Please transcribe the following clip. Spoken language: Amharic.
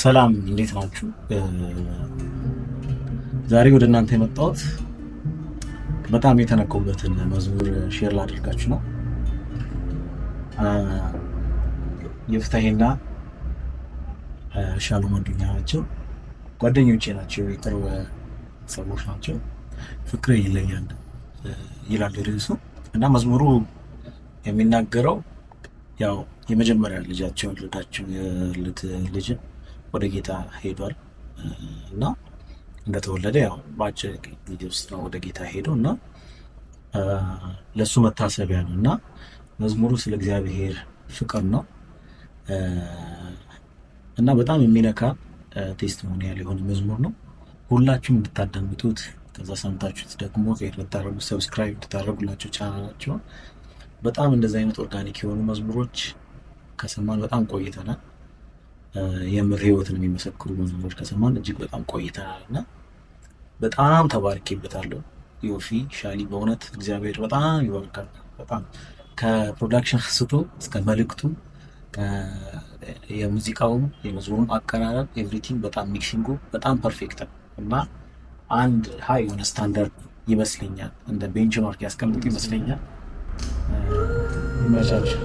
ሰላም እንዴት ናችሁ? ዛሬ ወደ እናንተ የመጣሁት በጣም የተነኩበትን መዝሙር ሼር ላደርጋችሁ ነው። የፍታሄና ሻሎም ወንድኛ ናቸው፣ ጓደኞቼ ናቸው፣ የቅርብ ሰዎች ናቸው። ፍቅር ይለያል ይላል ርዕሱ እና መዝሙሩ የሚናገረው ያው የመጀመሪያ ልጃቸውን የወለዱት ልጅ ወደ ጌታ ሄዷል እና እንደተወለደ ያው በአጭር ጊዜ ውስጥ ነው ወደ ጌታ ሄደው እና ለሱ መታሰቢያ ነው እና መዝሙሩ ስለ እግዚአብሔር ፍቅር ነው እና በጣም የሚነካ ቴስቲሞኒያል የሆነ መዝሙር ነው። ሁላችሁም እንድታዳምጡት ከዛ ሰምታችሁት ደግሞ ሼር ልታደርጉ ሰብስክራይብ ልታደርጉላቸው ቻናላቸውን። በጣም እንደዚህ አይነት ኦርጋኒክ የሆኑ መዝሙሮች ከሰማን በጣም ቆይተናል። የምር ህይወትን የሚመሰክሩ መዝሙሮች ከሰማን እጅግ በጣም ቆይተናል እና በጣም ተባርኬበታለሁ። ዮፊ ሻሊ በእውነት እግዚአብሔር በጣም ይባርካል። በጣም ከፕሮዳክሽን ስቶ እስከ መልእክቱ የሙዚቃውም የመዝሙሩም አቀራረብ ኤቭሪቲንግ በጣም ሚክሲንጉ በጣም ፐርፌክት ነው እና አንድ ሀይ የሆነ ስታንዳርድ ይመስለኛል። እንደ ቤንችማርክ ያስቀምጡ ይመስለኛል። ይመቻችሁ።